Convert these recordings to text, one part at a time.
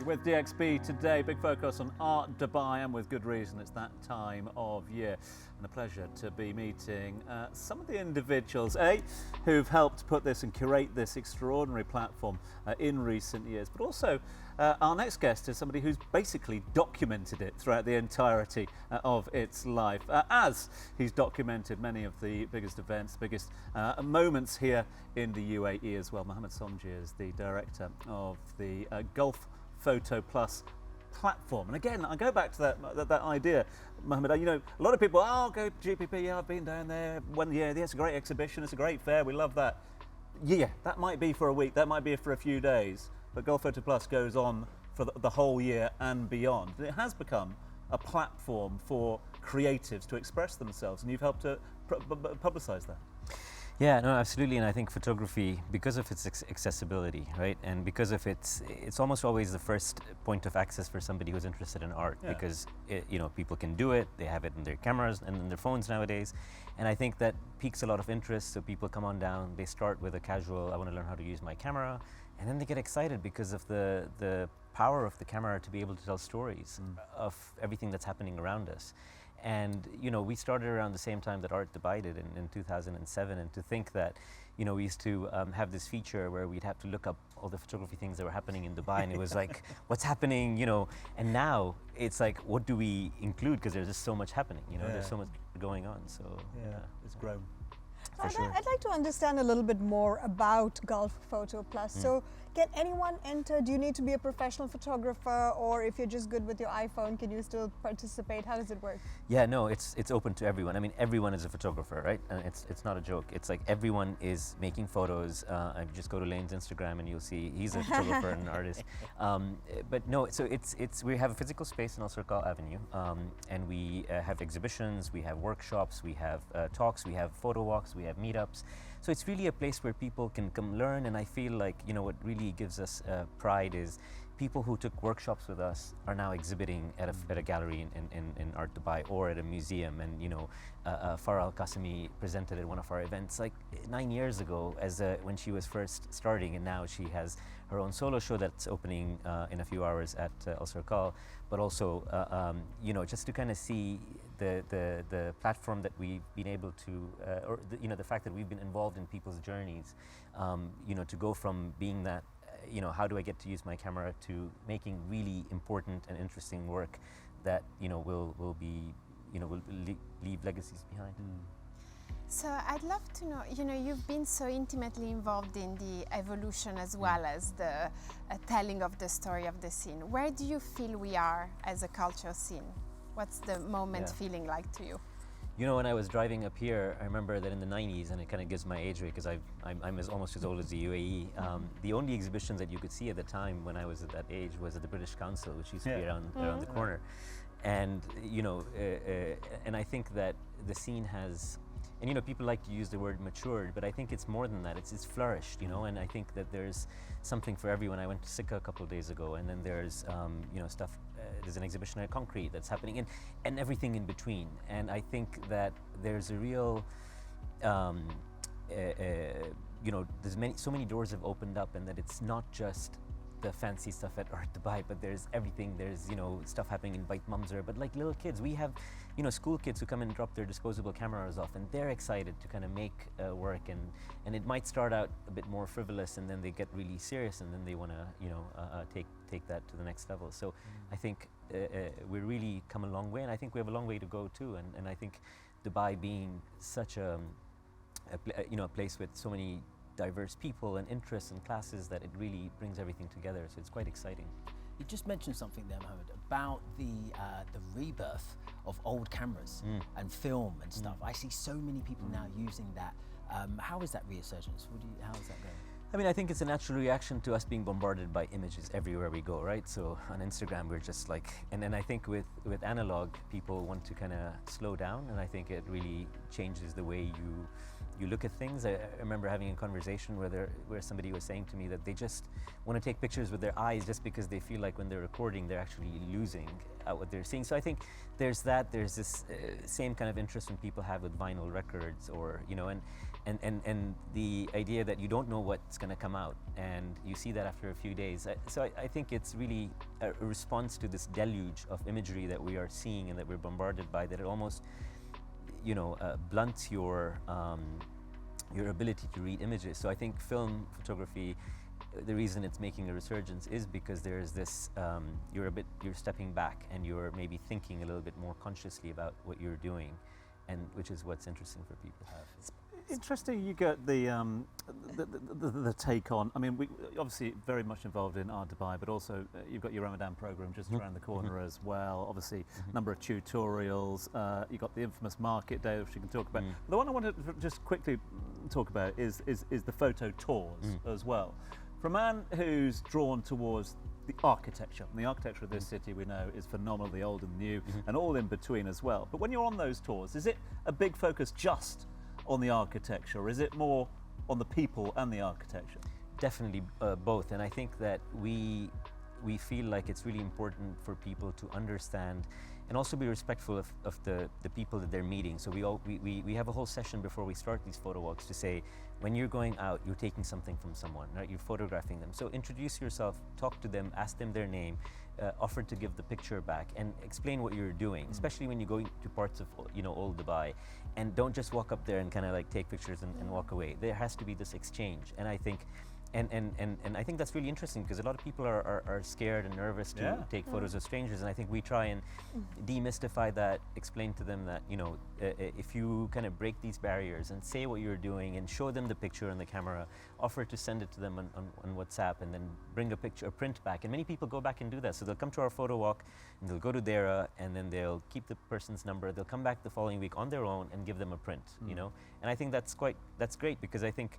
with DXB today. Big focus on Art Dubai, and with good reason. It's that time of year. And a pleasure to be meeting some of the individuals, who've helped put this and curate this extraordinary platform in recent years, but also our next guest is somebody who's basically documented it throughout the entirety of its life, as he's documented many of the biggest events, biggest moments here in the UAE as well. Mohamed Somji is the director of the Gulf Photo Plus platform. And again, I go back to that idea, Mohamed. You know, a lot of people, oh, go to GPP, yeah, I've been down there 1 year, it's a great exhibition, it's a great fair, we love that. Yeah, that might be for a week, that might be for a few days, but Gulf Photo Plus goes on for the whole year and beyond. And it has become a platform for creatives to express themselves, and you've helped to publicise that. Yeah, no, absolutely, and I think photography, because of its accessibility, right, and because of it's almost always the first point of access for somebody who's interested in art, because people can do it, they have it in their cameras and in their phones nowadays, and I think that piques a lot of interest. So people come on down, they start with a casual, I want to learn how to use my camera, and then they get excited because of the power of the camera to be able to tell stories of everything that's happening around us. And we started around the same time that Art Dubai did in 2007, and to think that we used to have this feature where we'd have to look up all the photography things that were happening in Dubai, and it was like, what's happening, and now it's like, what do we include, because there's just so much happening, there's so much going on, so yeah, it's grown. I'd like to understand a little bit more about Gulf Photo Plus. So can anyone enter? Do you need to be a professional photographer, or if you're just good with your iPhone, can you still participate? How does it work? Yeah, no, it's open to everyone. I mean, everyone is a photographer, right? And it's not a joke. It's like everyone is making photos. I just go to Lane's Instagram and you'll see he's a photographer and an artist. But no, so we have a physical space in Al Circle Avenue, and we have exhibitions, we have workshops, we have talks, we have photo walks, we have meetups. So it's really a place where people can come learn, and I feel like what really gives us pride is people who took workshops with us are now exhibiting at a gallery in Art Dubai or at a museum. And Farah Al-Qasimi presented at one of our events like 9 years ago when she was first starting, and now she has her own solo show that's opening in a few hours at Al Circle. But also just to kind of see the platform that we've been able to, or the fact that we've been involved in people's journeys, to go from being that, how do I get to use my camera, to making really important and interesting work that will leave legacies behind. So I'd love to know, you've been so intimately involved in the evolution as well as the telling of the story of the scene. Where do you feel we are as a cultural scene? What's the moment feeling like to you? When I was driving up here, I remember that in the 90s, and it kind of gives my age rate because I'm almost as old as the UAE, the only exhibitions that you could see at the time when I was at that age was at the British Council, which used to be around the corner. And, and I think that the scene has, and people like to use the word matured, but I think it's more than that. It's flourished, and I think that there's something for everyone. I went to Sikka a couple of days ago, and then there's stuff. There's an exhibition at Concrete that's happening, and everything in between. And I think that there's a real, there's so many doors have opened up, and that it's not just the fancy stuff at Art Dubai, but there's everything. There's stuff happening in Bait Mamzer, but like little kids, we have school kids who come and drop their disposable cameras off, and they're excited to kind of make work, and it might start out a bit more frivolous, and then they get really serious, and then they want to take that to the next level. So I think we're really come a long way, and I think we have a long way to go too. And I think Dubai being such a place with so many diverse people and interests and classes, that it really brings everything together. So it's quite exciting. You just mentioned something there, Mohamed, about the rebirth of old cameras and film and stuff. I see so many people now using that. How is that resurgence? How is that going? I mean, I think it's a natural reaction to us being bombarded by images everywhere we go, right? So on Instagram, we're just like, and then I think with analog, people want to kind of slow down, and I think it really changes the way you look at things. I remember having a conversation where somebody was saying to me that they just want to take pictures with their eyes just because they feel like when they're recording, they're actually losing what they're seeing. So I think there's this same kind of interest when people have with vinyl records, or, and the idea that you don't know what's going to come out, and you see that after a few days. So I think it's really a response to this deluge of imagery that we are seeing and that we're bombarded by, that it almost, blunts your ability to read images. So I think film photography, the reason it's making a resurgence is because there's this, you're stepping back and you're maybe thinking a little bit more consciously about what you're doing, and which is what's interesting for people. Interesting, you get the take on. I mean, we obviously very much involved in Art Dubai, but also you've got your Ramadan program just around the corner as well. Obviously, number of tutorials. You've got the infamous market day, which you can talk about. The one I want to just quickly talk about is the photo tours as well. For a man who's drawn towards the architecture, and the architecture of this city we know is phenomenal, the old and the new, and all in between as well. But when you're on those tours, is it a big focus just on the architecture, or is it more on the people and the architecture? Definitely both, and I think that we feel like it's really important for people to understand and also be respectful of the people that they're meeting. So we have a whole session before we start these photo walks to say, when you're going out, you're taking something from someone, right? You're photographing them. So introduce yourself, talk to them, ask them their name, offer to give the picture back, and explain what you're doing, especially when you go to parts of old Dubai. And don't just walk up there and kind of like take pictures and walk away. There has to be this exchange, and I think, and I think that's really interesting, because a lot of people are scared and nervous to take photos of strangers, and I think we try and demystify that, explain to them that if you kind of break these barriers and say what you're doing and show them the picture on the camera, offer to send it to them on WhatsApp, and then bring a print back, and many people go back and do that. So they'll come to our photo walk and they'll go to Dera, and then they'll keep the person's number, they'll come back the following week on their own and give them a print, and I think that's great, because I think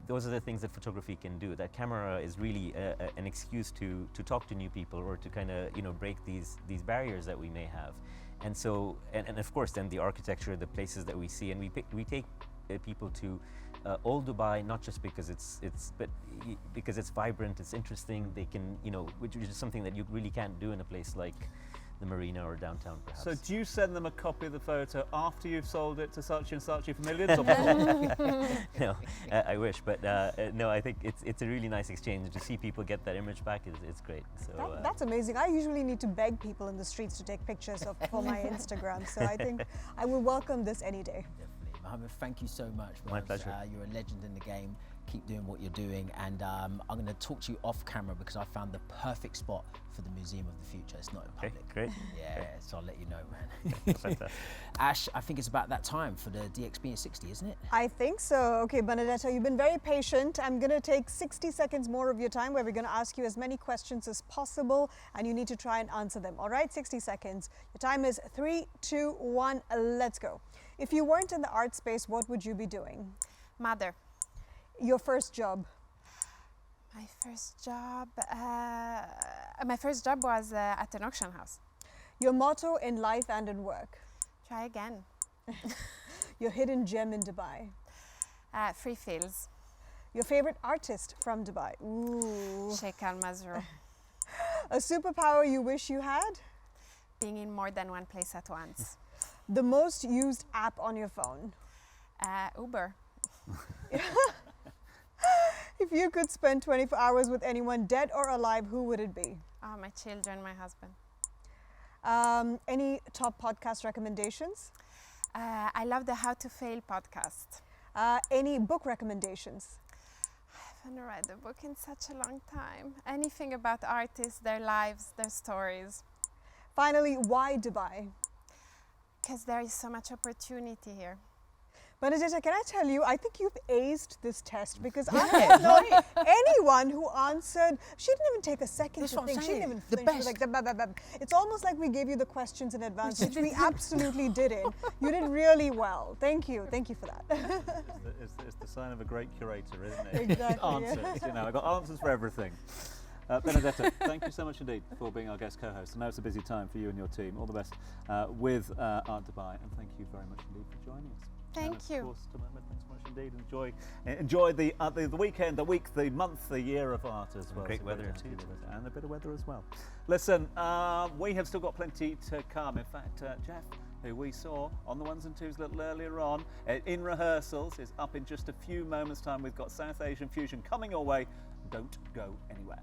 those are the things that photography can do. That camera is really an excuse to talk to new people, or to kind of break these barriers that we may have. And so, and of course, then the architecture, the places that we see, and we take people to old Dubai, not just because but because it's vibrant, it's interesting. They can, which is something that you really can't do in a place like the Marina or downtown, perhaps. So do you send them a copy of the photo after you've sold it to Saatchi & Saatchi for millions? Or before? No, I wish, but no, I think it's a really nice exchange. To see people get that image back is great. So That's amazing. I usually need to beg people in the streets to take pictures for my Instagram, so I think I will welcome this any day. Definitely. Mohamed, thank you so much. My pleasure. You're a legend in the game. Keep doing what you're doing, and I'm going to talk to you off camera, because I found the perfect spot for the Museum of the Future. It's not in public. Great. Yeah, Great. so I'll let you know, man. Ash, I think it's about that time for the DXP60, isn't it? I think so. Okay, Benedetta, you've been very patient. I'm going to take 60 seconds more of your time, where we're going to ask you as many questions as possible, and you need to try and answer them. All right, 60 seconds. Your time is 3, 2, 1, let's go. If you weren't in the art space, what would you be doing? Mother. Your first job? My first job was at an auction house. Your motto in life and in work? Try again. Your hidden gem in Dubai? Free fields. Your favorite artist from Dubai? Ooh. Sheikh Al Mazrou. A superpower you wish you had? Being in more than one place at once. The most used app on your phone? Uber. If you could spend 24 hours with anyone, dead or alive, who would it be? My children, my husband. Any top podcast recommendations? I love the How to Fail podcast. Any book recommendations? I haven't read a book in such a long time. Anything about artists, their lives, their stories. Finally, why Dubai? Because there is so much opportunity here. Benedetta, can I tell you, I think you've aced this test, because I don't know anyone who answered. She didn't even take a second to think. She didn't even think. She was like, "Blah, blah, blah." It's almost like we gave you the questions in advance, which we absolutely didn't. You did really well. Thank you. Thank you for that. It's the sign of a great curator, isn't it? Exactly. Answers, I've got answers for everything. Benedetta, thank you so much indeed for being our guest co-host. I know it's a busy time for you and your team. All the best with Art Dubai, and thank you very much indeed for joining us. Thank you. Of course, to Mohamed, thanks so much indeed. Enjoy the weekend, the week, the month, the year of art as well. Great So weather really too. happy with it. And a bit of weather as well. Listen, we have still got plenty to come. In fact, Jeff, who we saw on the ones and twos a little earlier on in rehearsals, is up in just a few moments' time. We've got South Asian Fusion coming your way. Don't go anywhere.